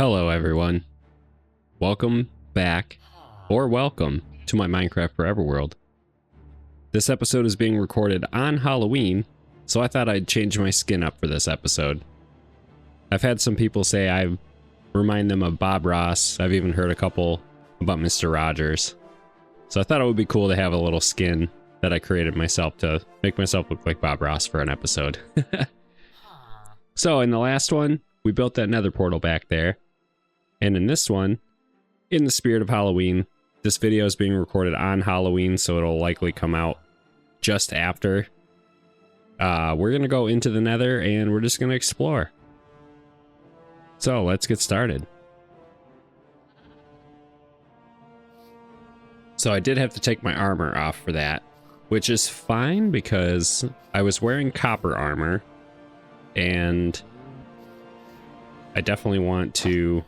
Hello everyone. Welcome back, or welcome to my Minecraft Forever world. This episode is being recorded on Halloween, so I thought I'd change my skin up for this episode. I've had some people say I remind them of Bob Ross. I've even heard a couple about Mr. Rogers. So I thought it would be cool to have a little skin that I created myself to make myself look like Bob Ross for an episode. So in the last one, we built that nether portal back there. And in this one, in the spirit of Halloween, this video is being recorded on Halloween, so it'll likely come out just after. We're going to go into the nether and we're just going to explore. So let's get started. So I did have to take my armor off for that, which is fine because I was wearing copper armor and I definitely want to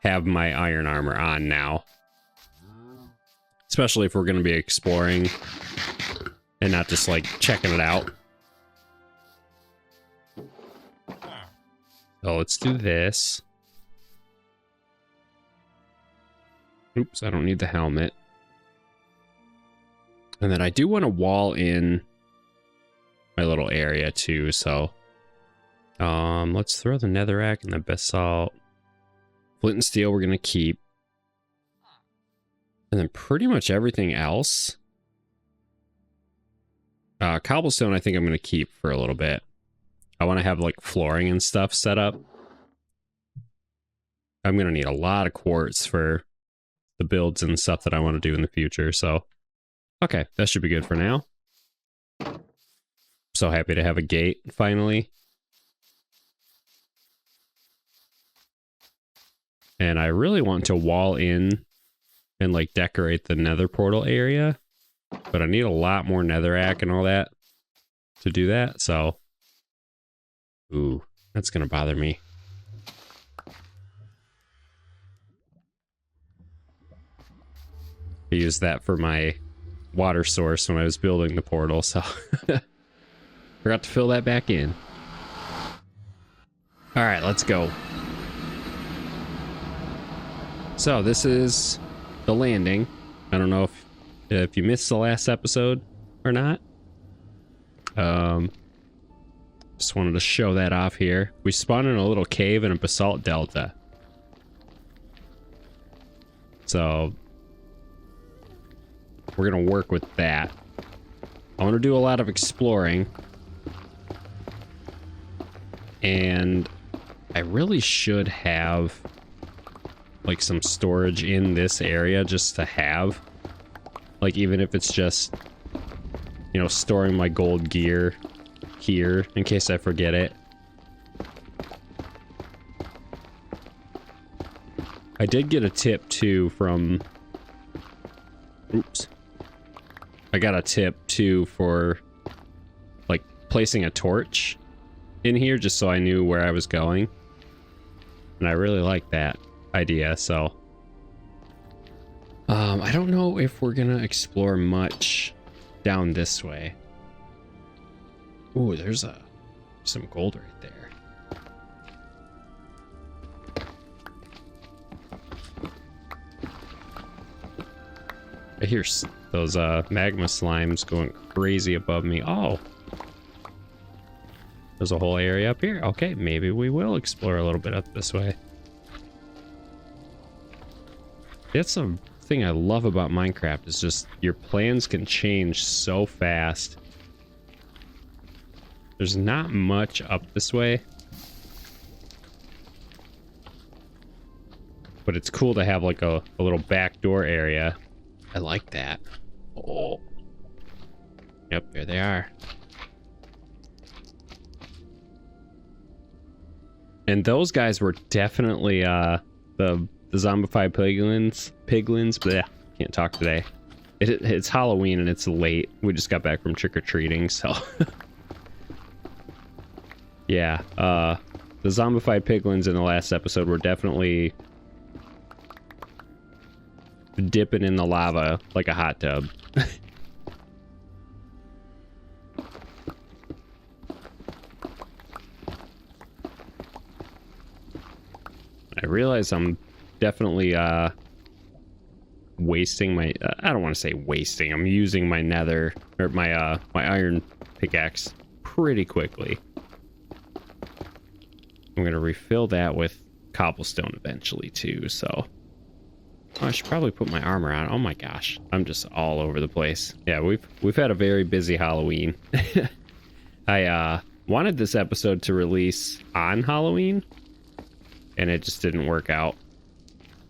have my iron armor on now, especially if we're going to be exploring and not just like checking it out. So let's do this. Oops, I don't need the helmet. And then I do want to wall in my little area too, so let's throw the netherrack and the basalt. Flint and steel we're going to keep. And then pretty much everything else. Cobblestone I think I'm going to keep for a little bit. I want to have like flooring and stuff set up. I'm going to need a lot of quartz for the builds and stuff that I want to do in the future. So, okay, that should be good for now. So happy to have a gate finally. And I really want to wall in and like decorate the nether portal area, but I need a lot more netherrack and all that to do that. So, ooh, that's gonna bother me. I used that for my water source when I was building the portal, so forgot to fill that back in. All right, let's go. So this is the landing. I don't know if you missed the last episode or not. Just wanted to show that off here. We spawned in a little cave in a basalt delta. So we're gonna work with that. I want to do a lot of exploring. And I really should have like some storage in this area just to have, like, even if it's just, you know, storing my gold gear here in case I forget it. I did get a tip too from, oops, I got a tip too for like placing a torch in here just so I knew where I was going, and I really like that idea. So I don't know if we're gonna explore much down this way. Ooh, there's some gold right there. I hear those magma slimes going crazy above me. Oh, there's a whole area up here. Okay, maybe we will explore a little bit up this way. That's a thing I love about Minecraft, is just your plans can change so fast. There's not much up this way, but it's cool to have like a little backdoor area. I like that. Oh, yep, there they are. And those guys were definitely the zombified piglins, bleh, can't talk today. It's Halloween and it's late. We just got back from trick-or-treating, so. Yeah, the zombified piglins in the last episode were definitely dipping in the lava like a hot tub. I realize I'm definitely wasting my I don't want to say wasting. I'm using my nether or my my iron pickaxe pretty quickly. I'm gonna refill that with cobblestone eventually too, so I should probably put my armor on. Oh my gosh, I'm just all over the place. Yeah, we've had a very busy Halloween. I wanted this episode to release on Halloween, and it just didn't work out.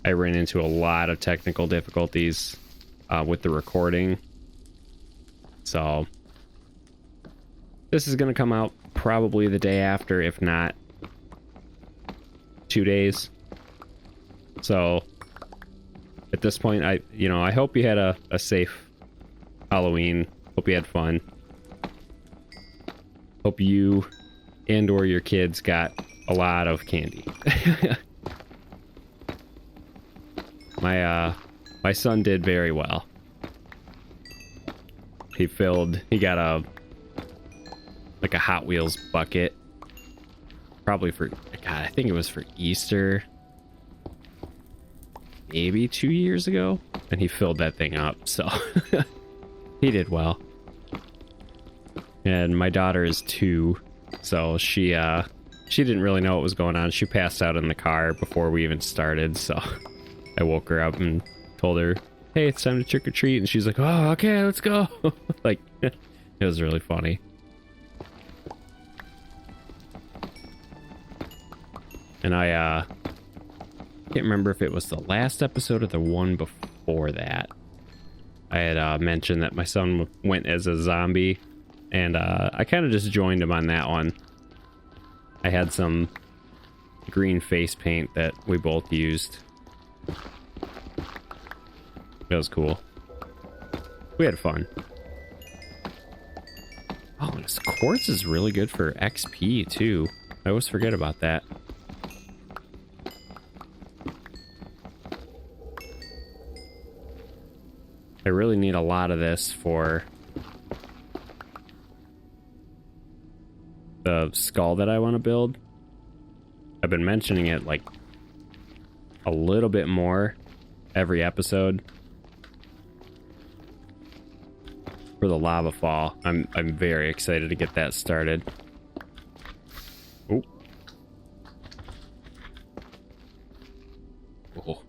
I ran into a lot of technical difficulties with the recording. So this is going to come out probably the day after, if not 2 days. So at this point, I hope you had a safe Halloween. Hope you had fun. Hope you and or your kids got a lot of candy. My son did very well. He got a Hot Wheels bucket. Probably for, God, I think it was for Easter. Maybe 2 years ago. And he filled that thing up, so he did well. And my daughter is 2, so she didn't really know what was going on. She passed out in the car before we even started, so I woke her up and told her, hey, it's time to trick or treat. And she's like, oh, okay, let's go. Like, it was really funny. And I can't remember if it was the last episode or the one before that. I had mentioned that my son went as a zombie, and I kind of just joined him on that one. I had some green face paint that we both used. It was cool. We had fun. Oh, this quartz is really good for XP too. I always forget about that. I really need a lot of this for the skull that I want to build. I've been mentioning it like a little bit more every episode. For the lava fall, I'm very excited to get that started. Oh. Oh.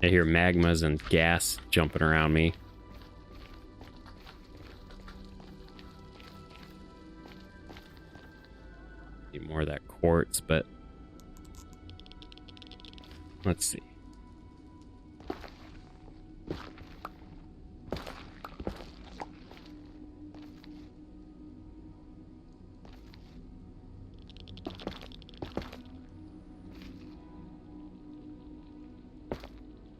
I hear magmas and gas jumping around me. Need more of that quartz, but let's see.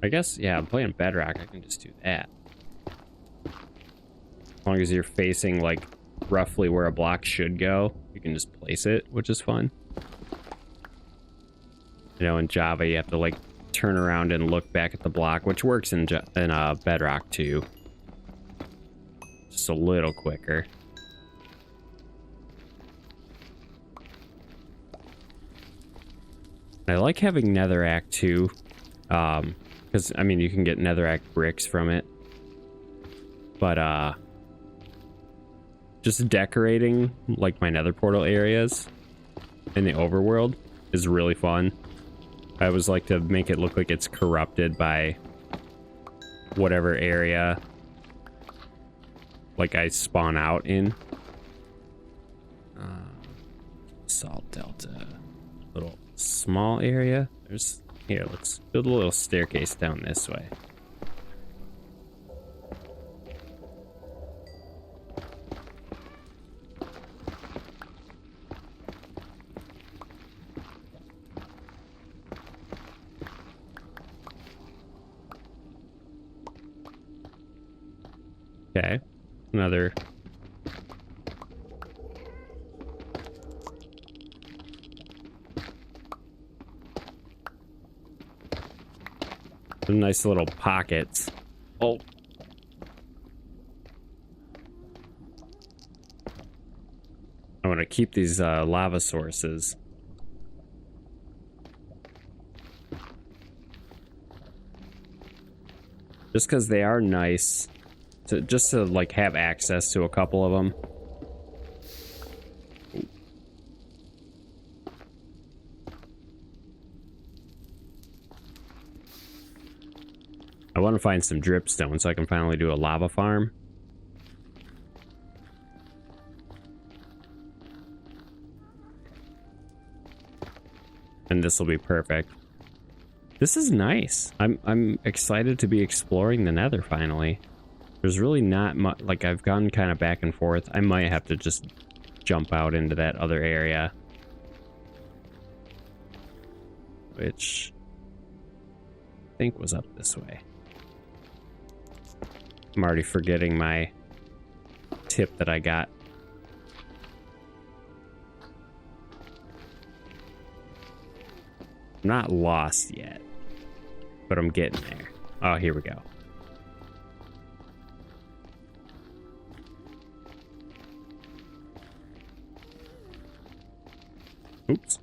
I guess, yeah, I'm playing Bedrock. I can just do that. As long as you're facing, like, roughly where a block should go, you can just place it, which is fun. You know, in Java, you have to, like, turn around and look back at the block, which works in Bedrock, too. Just a little quicker. I like having Netherrack, too. Because, I mean, you can get netherrack bricks from it. But, just decorating, like, my nether portal areas in the overworld is really fun. I always like to make it look like it's corrupted by whatever area, like, I spawn out in. Salt Delta. Little small area. There's... Here, let's build a little staircase down this way. Okay, another... Some nice little pockets. Oh. I want to keep these lava sources. Just because they are nice. Just to like have access to a couple of them. I want to find some dripstone so I can finally do a lava farm. And this will be perfect. This is nice. I'm excited to be exploring the Nether finally. There's really not much, like I've gone kind of back and forth. I might have to just jump out into that other area. Which I think was up this way. I'm already forgetting my tip that I got. I'm not lost yet, but I'm getting there. Oh, here we go. Oops.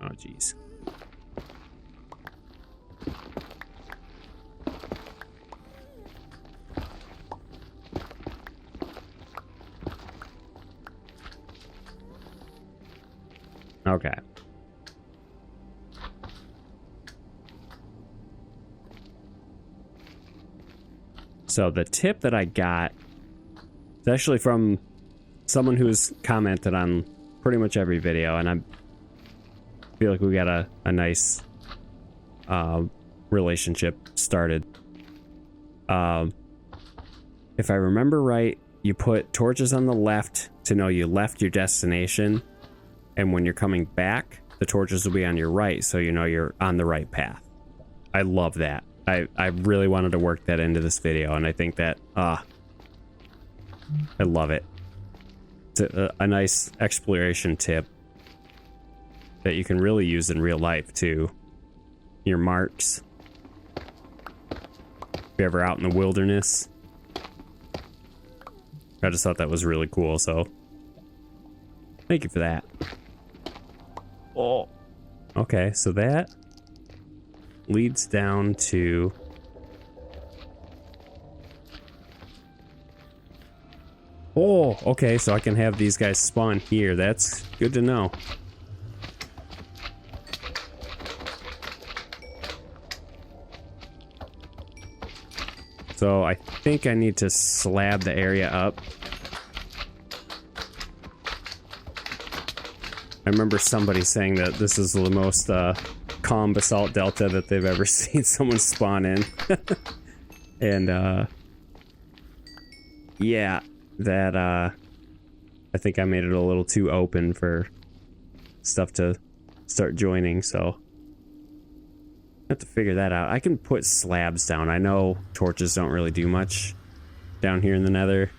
Oh, geez. Okay. So the tip that I got is actually from someone who's commented on pretty much every video, and I feel like we got a nice relationship started. If I remember right, you put torches on the left to know you left your destination, and when you're coming back, the torches will be on your right, so you know you're on the right path. I love that. I really wanted to work that into this video, and I think that, I love it. It's a nice exploration tip that you can really use in real life, too. Your marks. If you're ever out in the wilderness. I just thought that was really cool, so thank you for that. Oh. Okay, so that leads down to... Oh, okay, so I can have these guys spawn here. That's good to know. So I think I need to slab the area up. I remember somebody saying that this is the most calm basalt delta that they've ever seen someone spawn in. And yeah, that I think I made it a little too open for stuff to start joining, so I have to figure that out. I can put slabs down. I know torches don't really do much down here in the Nether.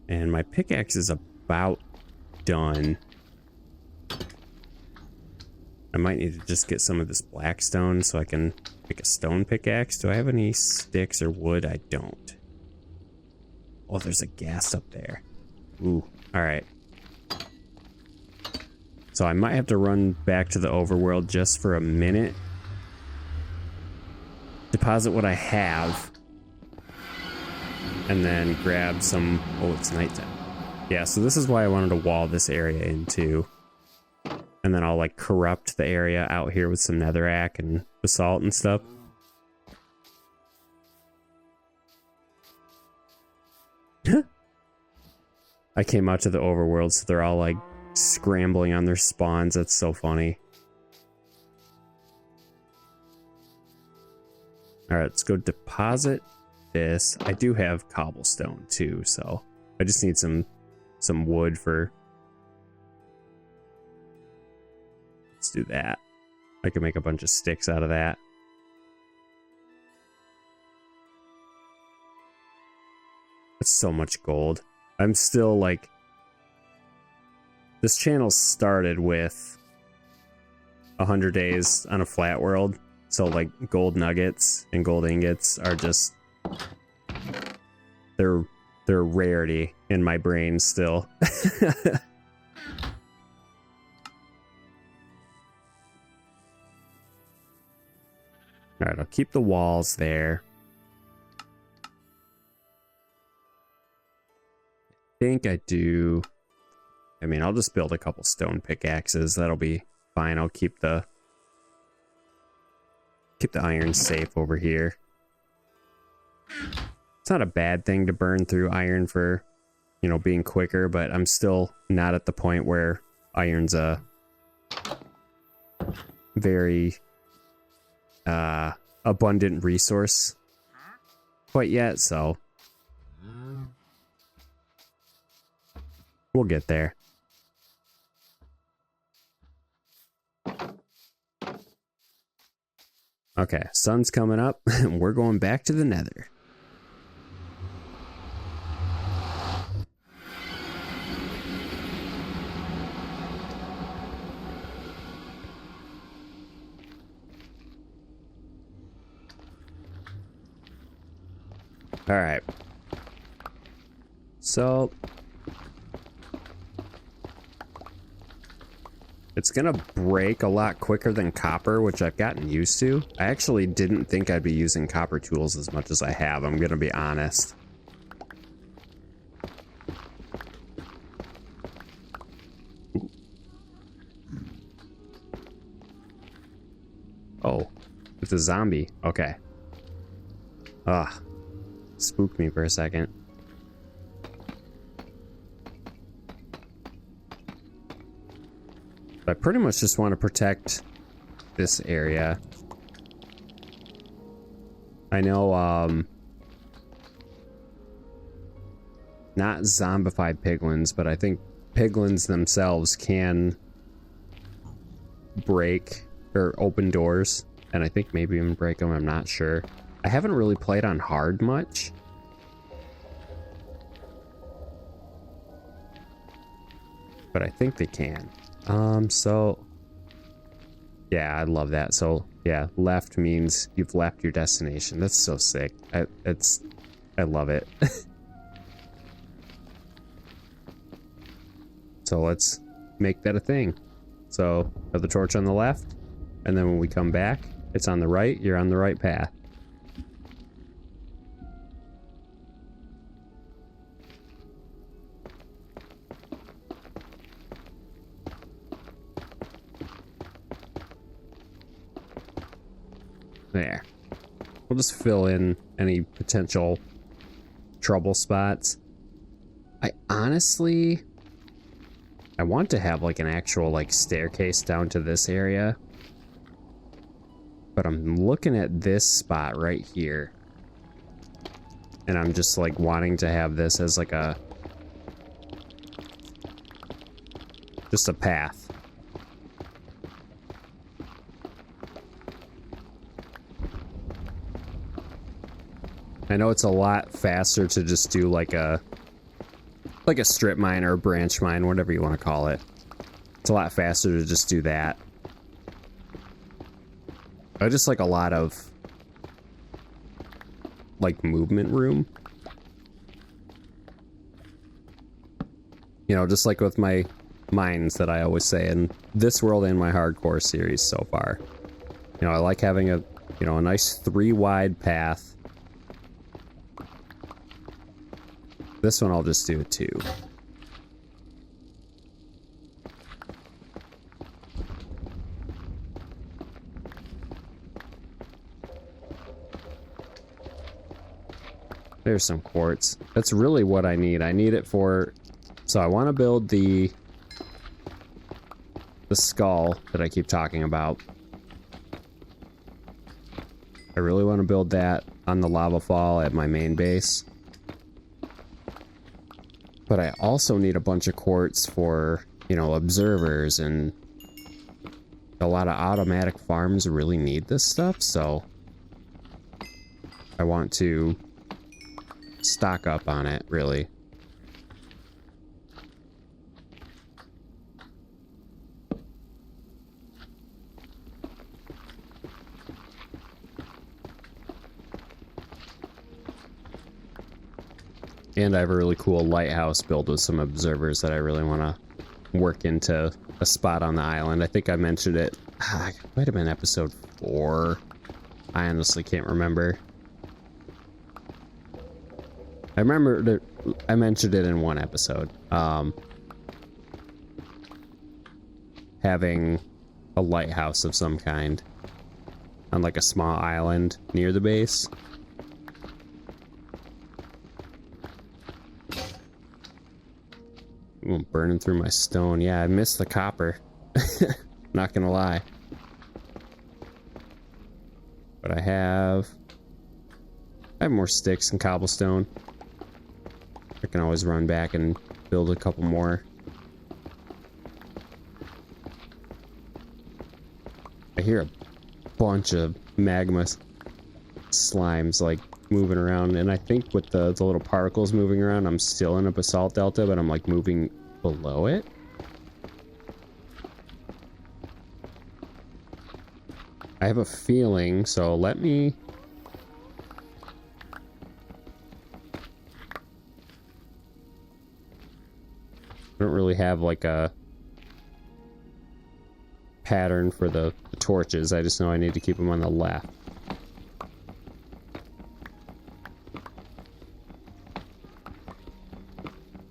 And my pickaxe is about done. I might need to just get some of this black stone so I can make a stone pickaxe. Do I have any sticks or wood? I don't. Oh, there's a gas up there. Ooh, alright. So I might have to run back to the overworld just for a minute. Deposit what I have. And then grab some... Oh, it's nighttime. Yeah, so this is why I wanted to wall this area in too. And then I'll like corrupt the area out here with some netherrack and basalt and stuff. I came out to the overworld, so they're all like scrambling on their spawns. That's so funny. Alright, let's go deposit this. I do have cobblestone too, so I just need some wood for... Let's do that. I can make a bunch of sticks out of that. That's so much gold. I'm still like... This channel started with 100 days on a flat world. So like gold nuggets and gold ingots are just they're a rarity in my brain still. All right, I'll keep the walls there. I think I do. I mean, I'll just build a couple stone pickaxes. That'll be fine. I'll keep the iron safe over here. It's not a bad thing to burn through iron for, you know, being quicker, but I'm still not at the point where iron's a very abundant resource quite yet, so we'll get there. Okay, sun's coming up and we're going back to the Nether. All right. So it's gonna break a lot quicker than copper, which I've gotten used to. I actually didn't think I'd be using copper tools as much as I have, I'm gonna be honest. Oh, it's a zombie. Okay. Ah, spooked me for a second. I pretty much just want to protect this area. I know, not zombified piglins, but I think piglins themselves can break or open doors, and I think maybe even break them, I'm not sure. I haven't really played on hard much. But I think they can. So yeah, I love that. So yeah, left means you've left your destination. That's so sick. I love it. So let's make that a thing. So have the torch on the left, and then when we come back, it's on the right. You're on the right path. There. We'll just fill in any potential trouble spots. I want to have like an actual like staircase down to this area. But I'm looking at this spot right here. And I'm just like wanting to have this as like just a path. I know it's a lot faster to just do like a strip mine or a branch mine, whatever you want to call it. It's a lot faster to just do that. I just like a lot of like movement room. You know, just like with my mines that I always say in this world and my hardcore series so far. You know, I like having a nice 3 wide path. This one I'll just do a 2. There's some quartz. That's really what I need. I need it for... So I want to build the skull that I keep talking about. I really want to build that on the lava fall at my main base. But I also need a bunch of quartz for, you know, observers, and a lot of automatic farms really need this stuff, so I want to stock up on it, really. And I have a really cool lighthouse build with some observers that I really want to work into a spot on the island. I think I mentioned it. It might have been episode 4. I honestly can't remember. I remember that I mentioned it in one episode. Having a lighthouse of some kind on like a small island near the base. Ooh, burning through my stone. Yeah, I missed the copper. Not gonna lie. But I have more sticks and cobblestone. I can always run back and build a couple more. I hear a bunch of magma slimes like moving around, and I think with the little particles moving around, I'm still in a basalt delta, but I'm like moving below it. I have a feeling, so let me... I don't really have like a pattern for the torches. I just know I need to keep them on the left.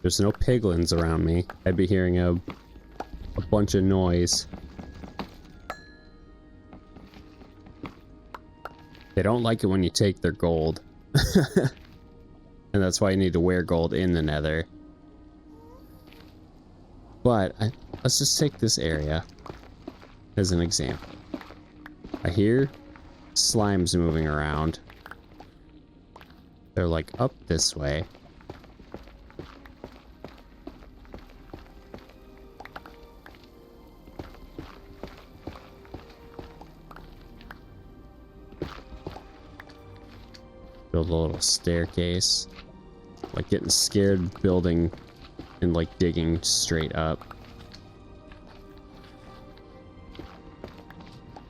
There's no piglins around me. I'd be hearing a bunch of noise. They don't like it when you take their gold. And that's why you need to wear gold in the nether. But let's just take this area as an example. I hear slimes moving around. They're like up this way. Build a little staircase. Like getting scared building and like digging straight up.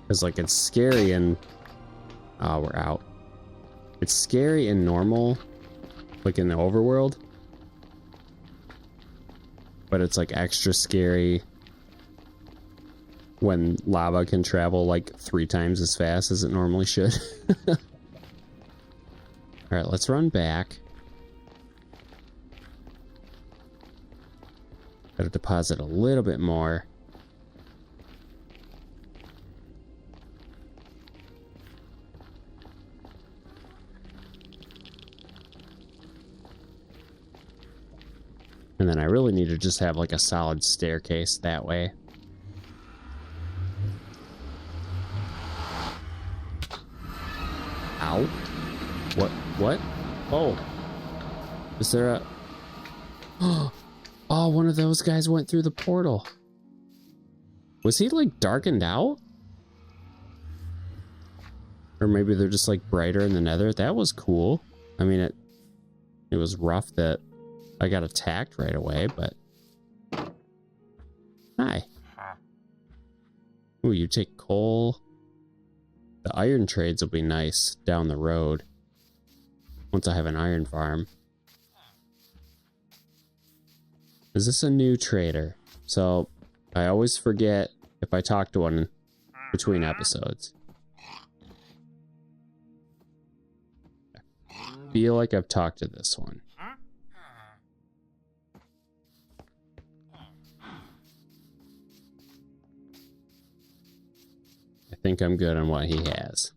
Cause like it's scary and... Oh, we're out. It's scary and normal, like in the overworld. But it's like extra scary when lava can travel like 3 times as fast as it normally should. Alright, let's run back. Gotta deposit a little bit more. And then I really need to just have like a solid staircase that way. Ow. What? Oh. Is there a... Oh, one of those guys went through the portal. Was he like darkened out? Or maybe they're just like brighter in the nether. That was cool. I mean, it was rough that I got attacked right away, but... Hi. Ooh, you take coal. The iron trades will be nice down the road. Once I have an iron farm. Is this a new trader? So, I always forget if I talk to one between episodes. I feel like I've talked to this one. I think I'm good on what he has.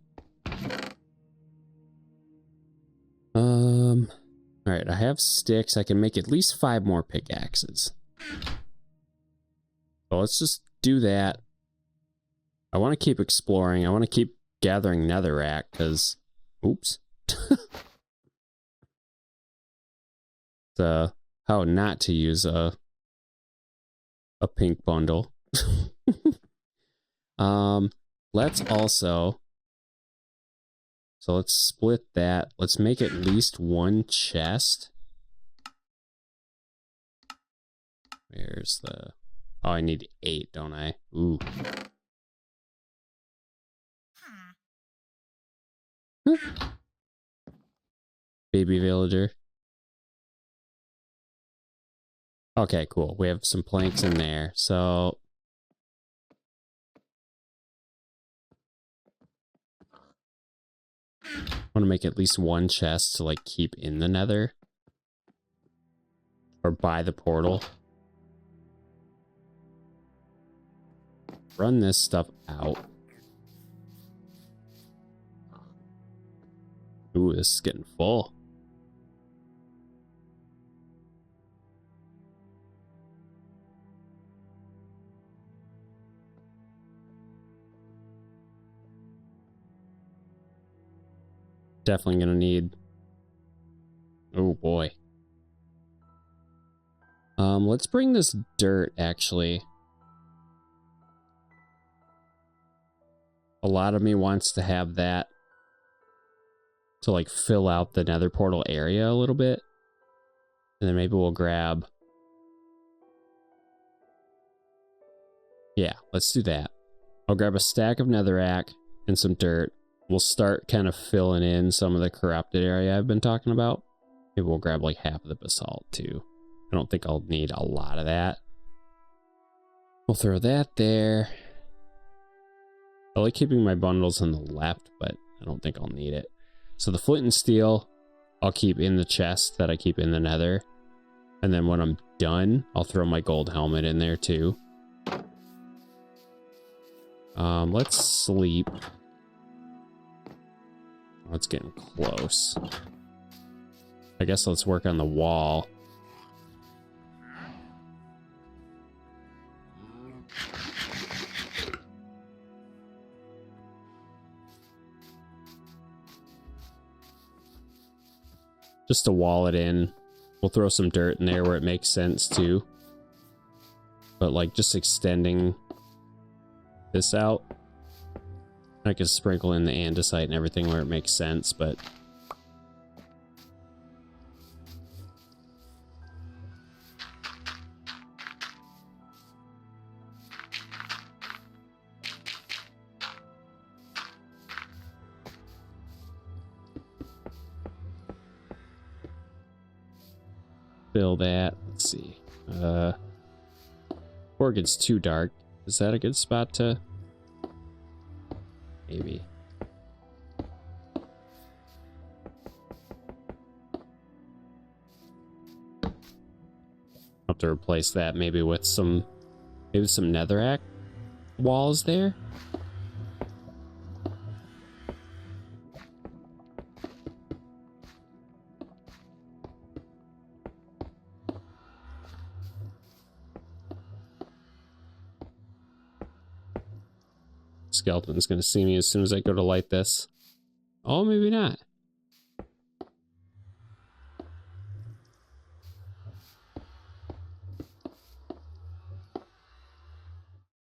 Alright, I have sticks. I can make at least 5 more pickaxes. So let's just do that. I want to keep exploring. I want to keep gathering netherrack, because... Oops. How not to use a pink bundle. Let's also... So let's split that. Let's make at least 1 chest. Where's the... Oh, I need 8, don't I? Ooh. Baby villager. Okay, cool. We have some planks in there. So I want to make at least one chest to like keep in the nether. Or by the portal. Run this stuff out. Ooh, this is getting full. Definitely gonna need... Oh boy. Let's bring this dirt, actually. A lot of me wants to have that to like fill out the nether portal area a little bit. And then maybe we'll grab... Yeah, let's do that. I'll grab a stack of netherrack and some dirt. We'll start kind of filling in some of the corrupted area I've been talking about. Maybe we'll grab like half of the basalt too. I don't think I'll need a lot of that. We'll throw that there. I like keeping my bundles on the left, but I don't think I'll need it. So the flint and steel, I'll keep in the chest that I keep in the nether. And then when I'm done, I'll throw my gold helmet in there too. Let's sleep. Oh, it's getting close. I guess let's work on the wall. Just to wall it in. We'll throw some dirt in there where it makes sense too. But like just extending this out. I can sprinkle in the andesite and everything where it makes sense, but fill that. Let's see. Before it gets too dark, is that a good spot to... Maybe. I'll have to replace that maybe with some... Maybe some netherrack walls there. Skeleton's gonna see me as soon as I go to light this. Oh, maybe not.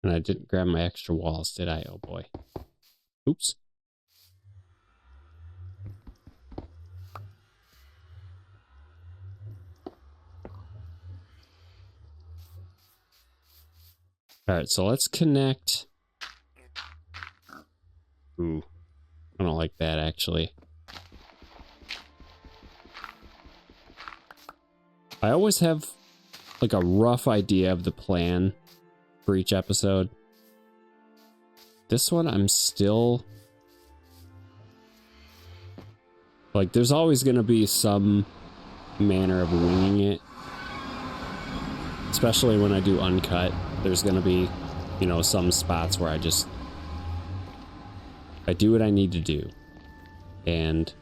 And I didn't grab my extra walls, did I? Oh boy. Oops. Alright, so let's connect. Ooh, I don't like that actually. I always have like a rough idea of the plan for each episode. This one I'm still... Like there's always going to be some manner of winging it. Especially when I do uncut. There's going to be, you know, some spots where I do what I need to do. And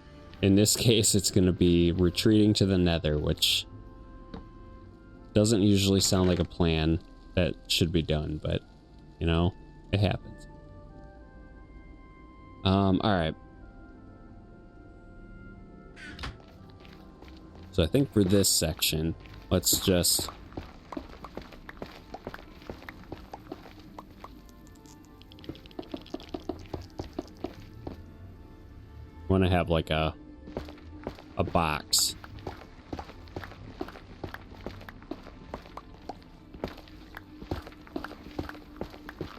in this case, it's going to be retreating to the nether, which doesn't usually sound like a plan that should be done, but, you know, it happens. Alright. So I think for this section, let's just... want to have like a box.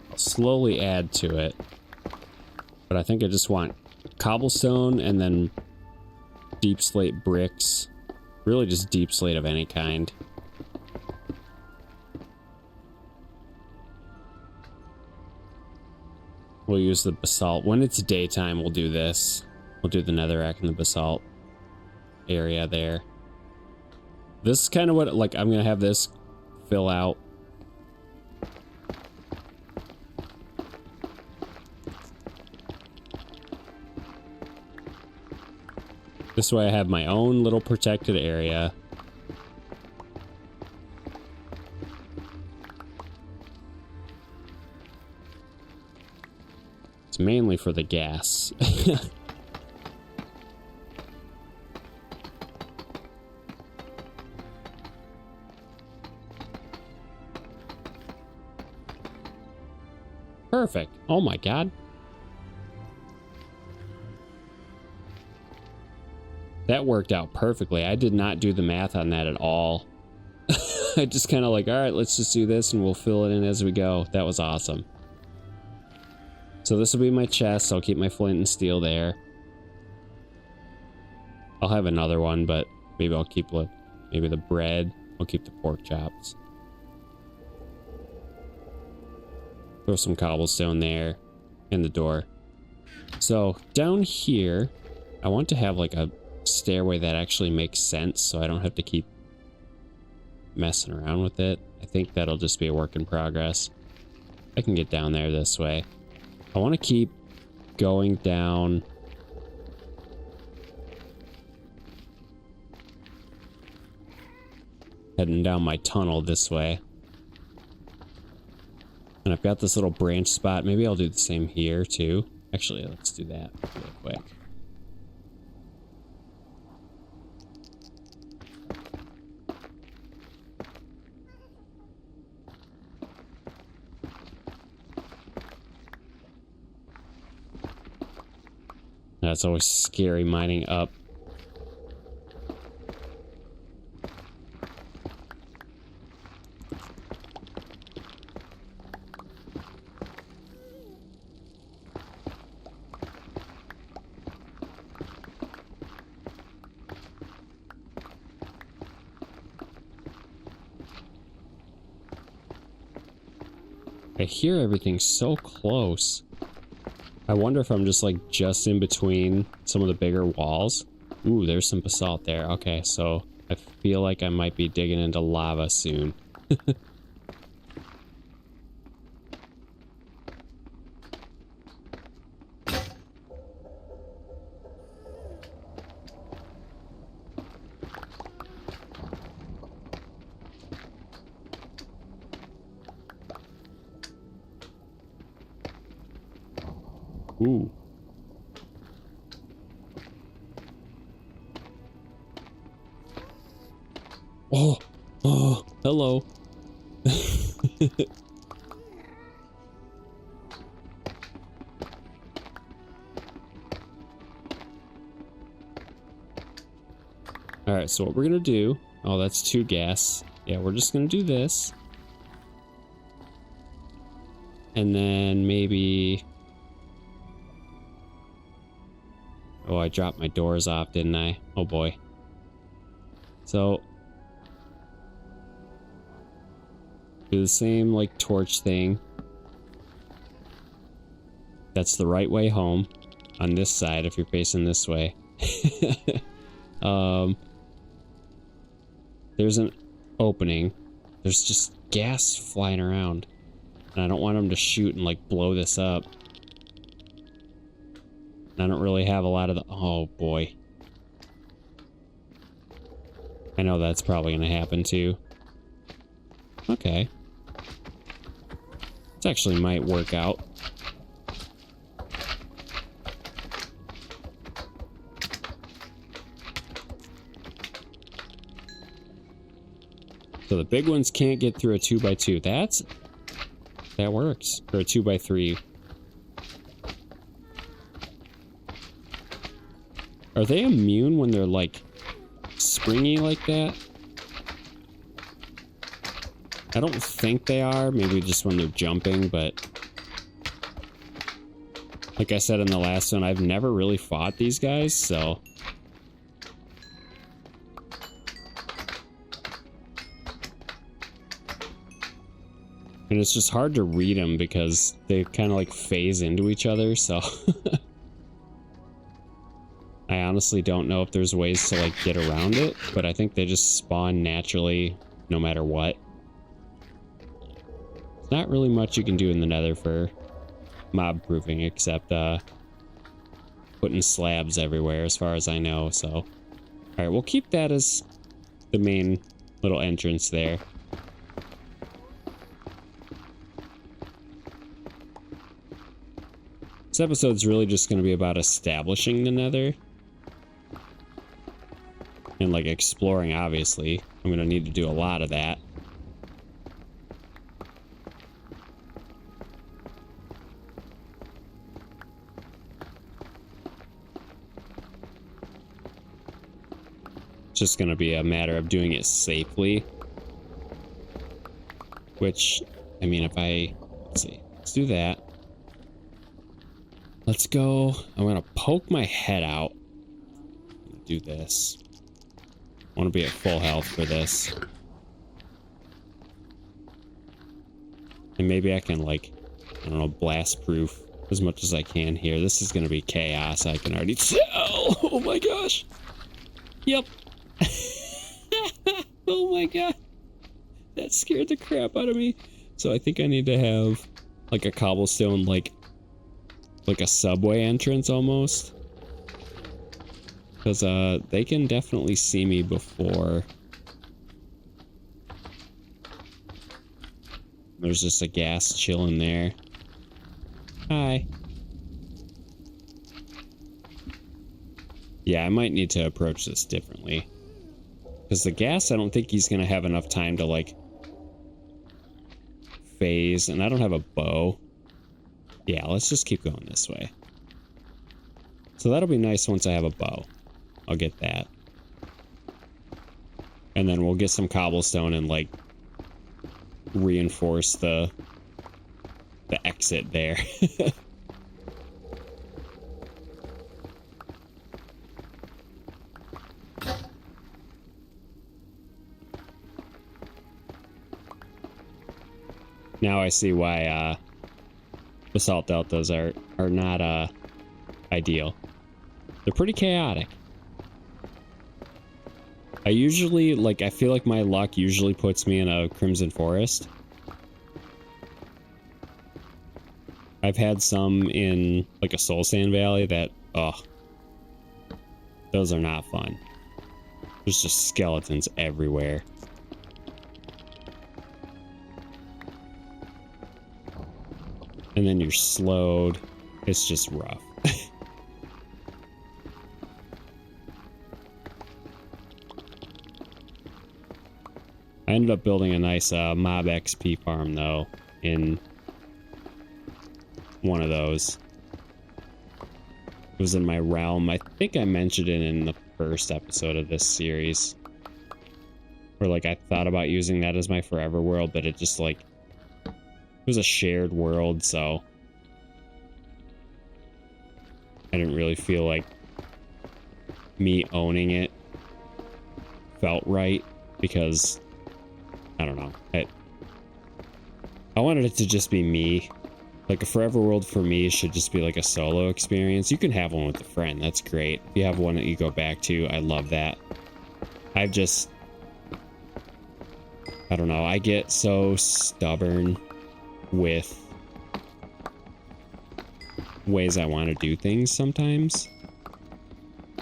I'll slowly add to it, but I think I just want cobblestone and then deep slate bricks, really just deep slate of any kind. We'll use the basalt. When it's daytime, we'll do this. We'll do the netherrack in the basalt area there. This is kind of what, like, I'm going to have this fill out. This way I have my own little protected area. It's mainly for the gas. Perfect. Oh my god. That worked out perfectly. I did not do the math on that at all. I just kind of like, all right, let's just do this and we'll fill it in as we go. That was awesome. So this will be my chest. I'll keep my flint and steel there. I'll have another one, but maybe I'll keep maybe the bread. I'll keep the pork chops. Throw some cobblestone there in the door. So down here, I want to have like a stairway that actually makes sense so I don't have to keep messing around with it. I think that'll just be a work in progress. I can get down there this way. I want to keep going down. Heading down my tunnel this way. And I've got this little branch spot. Maybe I'll do the same here too. Actually, let's do that real quick. That's always scary mining up. I hear everything so close. I wonder if I'm just like just in between some of the bigger walls. Ooh, there's some basalt there. Okay, so I feel like I might be digging into lava soon. Ooh. Oh, oh, hello. All right, so what we're gonna do, oh, that's 2 gas. Yeah, we're just gonna do this. And then maybe, oh, I dropped my doors off, didn't I? Oh boy. So do the same like torch thing. That's the right way home on this side if you're facing this way. There's an opening. There's just gas flying around. And I don't want them to shoot and like blow this up. I don't really have a lot of the... Oh boy. I know that's probably going to happen too. Okay. This actually might work out. So the big ones can't get through a 2x2. That works. Or a 2x3. Are they immune when they're like springy like that? I don't think they are. Maybe just when they're jumping, but like I said in the last one, I've never really fought these guys, so And it's just hard to read them because they kind of like phase into each other, so I honestly don't know if there's ways to like get around it, but I think they just spawn naturally no matter what. There's not really much you can do in the Nether for mob proofing except putting slabs everywhere as far as I know, so all right, we'll keep that as the main little entrance there. This episode's really just going to be about establishing the Nether. And, like, exploring, obviously. I'm going to need to do a lot of that. It's just going to be a matter of doing it safely. Which, I mean, if I... Let's see. Let's do that. Let's go. I'm gonna poke my head out. Do this. I want to be at full health for this. And maybe I can, like, I don't know, blast proof as much as I can here. This is gonna be chaos, I can already tell. Oh my gosh. Yep. Oh my god. That scared the crap out of me. So I think I need to have, like, a cobblestone, like a subway entrance almost, because they can definitely see me before there's just a gas chilling there. Hi. Yeah, I might need to approach this differently, because the gas, I don't think he's gonna have enough time to like phase, and I don't have a bow. Yeah, let's just keep going this way. So that'll be nice once I have a bow. I'll get that. And then we'll get some cobblestone and, like, reinforce the exit there. Now I see why, basalt deltas are not ideal. They're pretty chaotic. I usually, like, I feel like my luck usually puts me in a crimson forest. I've had some in, like, a soul sand valley that, ugh, those are not fun. There's just skeletons everywhere. And then you're slowed. It's just rough. I ended up building a nice mob XP farm, though, in one of those. It was in my realm. I think I mentioned it in the first episode of this series. Where, like, I thought about using that as my forever world, but it just, like, it was a shared world, so I didn't really feel like me owning it felt right, because I don't know, I wanted it to just be me. Like, a forever world for me should just be like a solo experience. You can have one with a friend, that's great. If you have one that you go back to, I love that. I don't know, I get so stubborn with ways I want to do things sometimes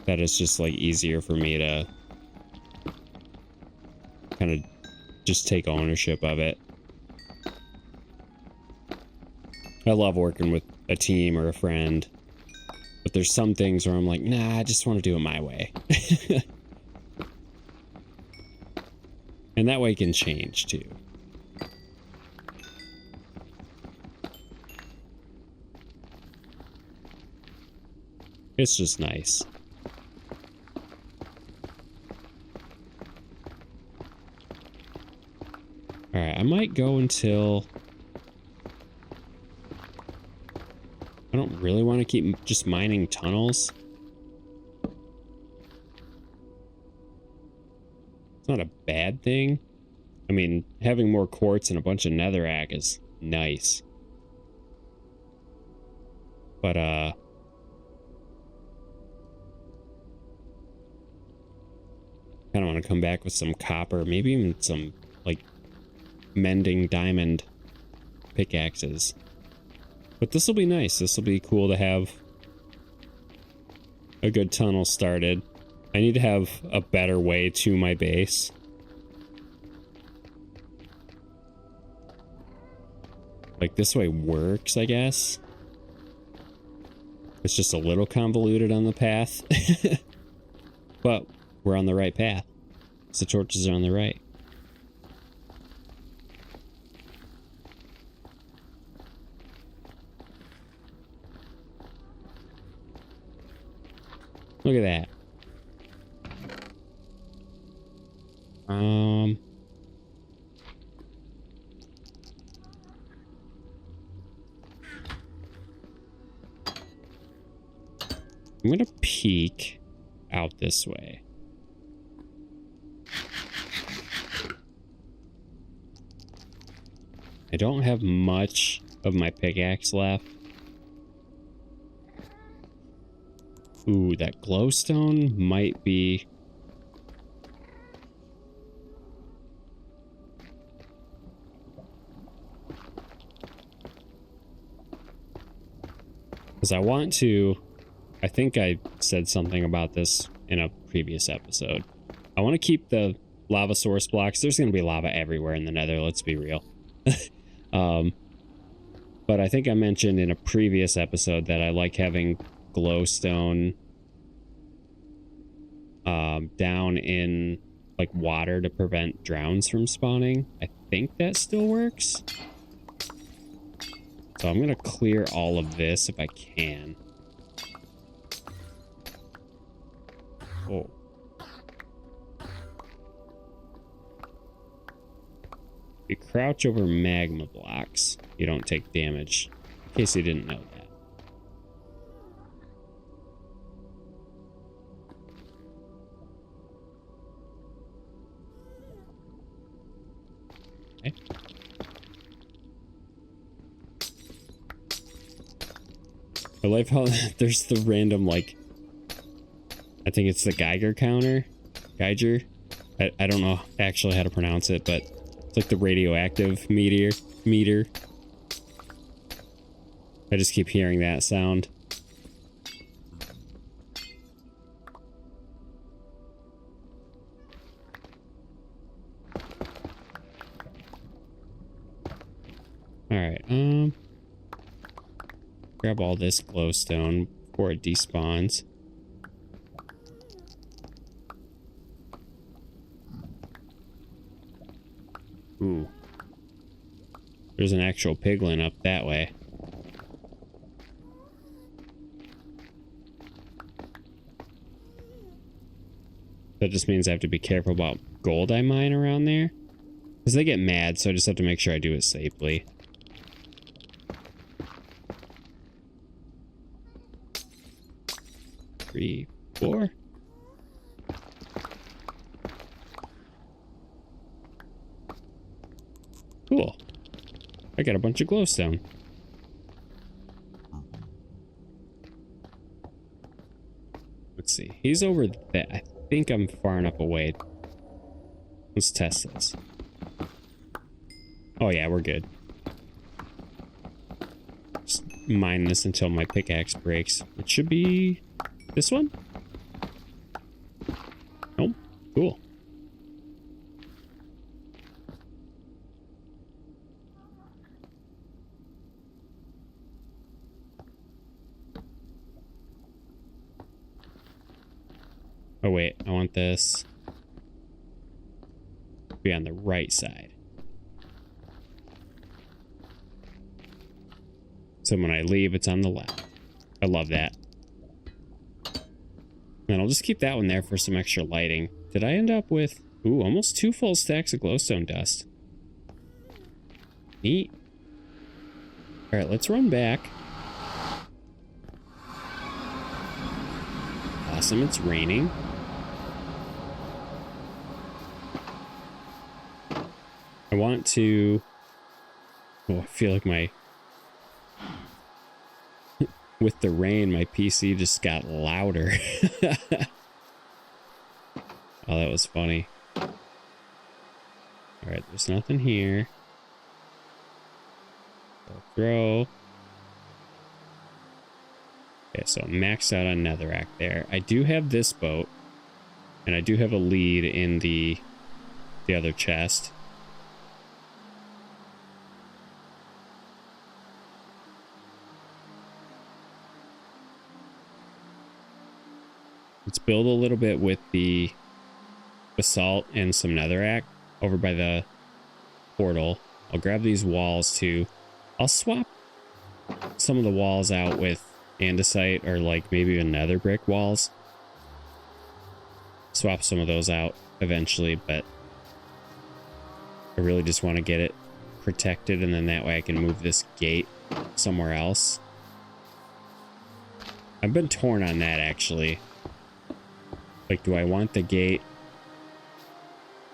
that it's just, like, easier for me to kind of just take ownership of it. I love working with a team or a friend, but there's some things where I'm like, nah, I just want to do it my way. And that way can change too. It's just nice. Alright, I might go until... I don't really want to keep just mining tunnels. It's not a bad thing. I mean, having more quartz and a bunch of netherrack is nice. But, kind of want to come back with some copper, maybe even some, like, mending diamond pickaxes. But this will be nice. This will be cool to have a good tunnel started. I need to have a better way to my base. Like, this way works, I guess. It's just a little convoluted on the path. But we're on the right path. So the torches are on the right. Look at that. I'm gonna peek out this way. I don't have much of my pickaxe left. Ooh, that glowstone might be... Because I want to... I think I said something about this in a previous episode. I want to keep the lava source blocks. There's going to be lava everywhere in the nether, let's be real. But I think I mentioned in a previous episode that I like having glowstone down in like water to prevent drowns from spawning. I think that still works. So I'm going to clear all of this if I can. Oh. If you crouch over magma blocks, you don't take damage. In case you didn't know that. Okay. I like how there's the random, like, I think it's the Geiger counter. Geiger? I don't know actually how to pronounce it, but it's like the radioactive meter. I just keep hearing that sound. Alright, grab all this glowstone before it despawns. Ooh. There's an actual piglin up that way. That just means I have to be careful about gold I mine around there. Because they get mad, so I just have to make sure I do it safely. Three, four. Cool. I got a bunch of glowstone. Let's see. He's over there. I think I'm far enough away. Let's test this. Oh yeah, we're good. Just mine this until my pickaxe breaks. It should be this one? Nope. Cool. Oh wait, I want this to be on the right side. So when I leave, it's on the left. I love that. And I'll just keep that one there for some extra lighting. Did I end up with, ooh, almost 2 full stacks of glowstone dust? Neat. All right, let's run back. Awesome, it's raining. I want to... Oh, I feel like my... With the rain, my PC just got louder. Oh, that was funny. Alright, there's nothing here. I'll throw. Okay, so I'm maxed out on netherrack there. I do have this boat. And I do have a lead in the other chest. Let's build a little bit with the basalt and some netherrack over by the portal. I'll grab these walls too. I'll swap some of the walls out with andesite or like maybe even nether brick walls. Swap some of those out eventually, but I really just want to get it protected, and then that way I can move this gate somewhere else. I've been torn on that actually. Like, do I want the gate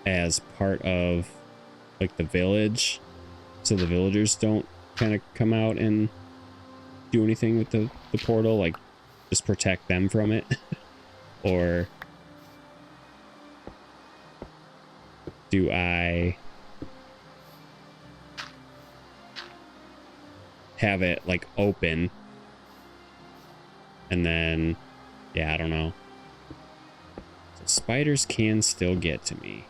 as part of like the village so the villagers don't kind of come out and do anything with the portal, like just protect them from it? Or do I have it like open and then, yeah, I don't know. So spiders can still get to me.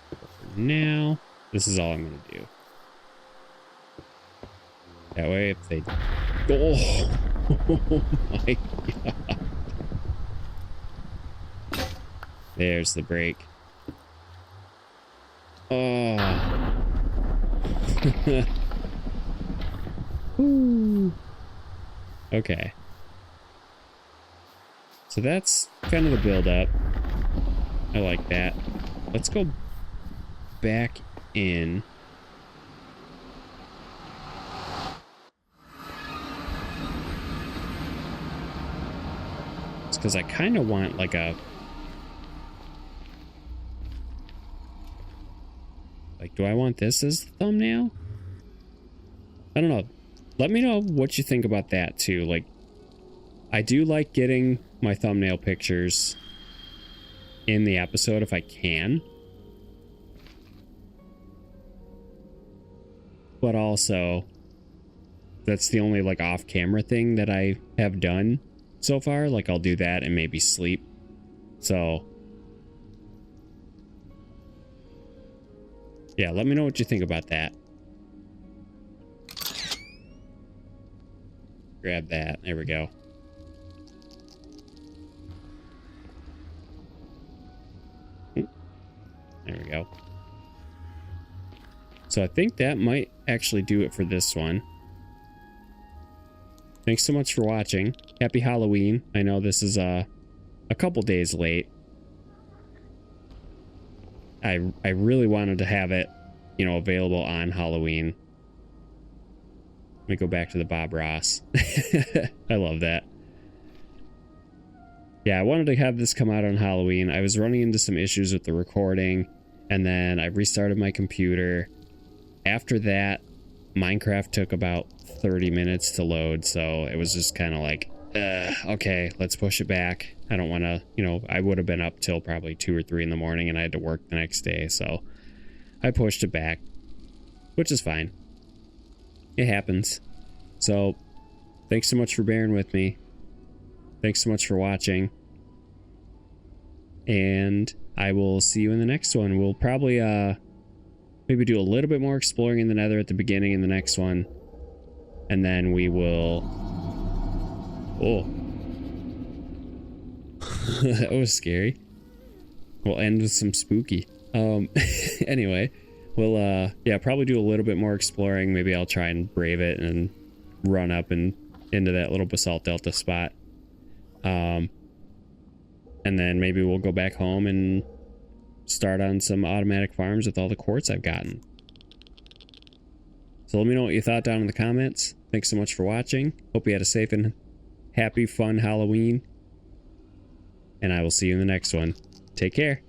But for now, this is all I'm gonna do. That way if they... Oh, oh my god. There's the break. Oh. Ooh. Okay. So that's kind of the build up. I like that. Let's go back in. It's because I kind of want like a... Like, do I want this as the thumbnail? I don't know. Let me know what you think about that too. Like, I do like getting my thumbnail pictures in the episode if I can. But also, that's the only like off-camera thing that I have done so far. Like, I'll do that and maybe sleep. So... yeah, let me know what you think about that. Grab that. There we go. There we go. So I think that might actually do it for this one. Thanks so much for watching. Happy Halloween. I know this is a couple days late. I really wanted to have it, you know, available on Halloween. Let me go back to the Bob Ross. I love that. Yeah, I wanted to have this come out on Halloween. I was running into some issues with the recording, and then I restarted my computer. After that, Minecraft took about 30 minutes to load, so it was just kind of like, okay, let's push it back. I don't want to, you know, I would have been up till probably 2 or 3 in the morning, and I had to work the next day, so I pushed it back, which is fine. It happens. So, thanks so much for bearing with me. Thanks so much for watching. And I will see you in the next one. We'll probably, maybe do a little bit more exploring in the nether at the beginning in the next one. And then we will... Oh. That was scary. We'll end with some spooky. Anyway, we'll, yeah, probably do a little bit more exploring. Maybe I'll try and brave it and run up and into that little basalt delta spot. And then maybe we'll go back home and start on some automatic farms with all the quartz I've gotten. So let me know what you thought down in the comments. Thanks so much for watching. Hope you had a safe and happy, fun Halloween. And I will see you in the next one. Take care.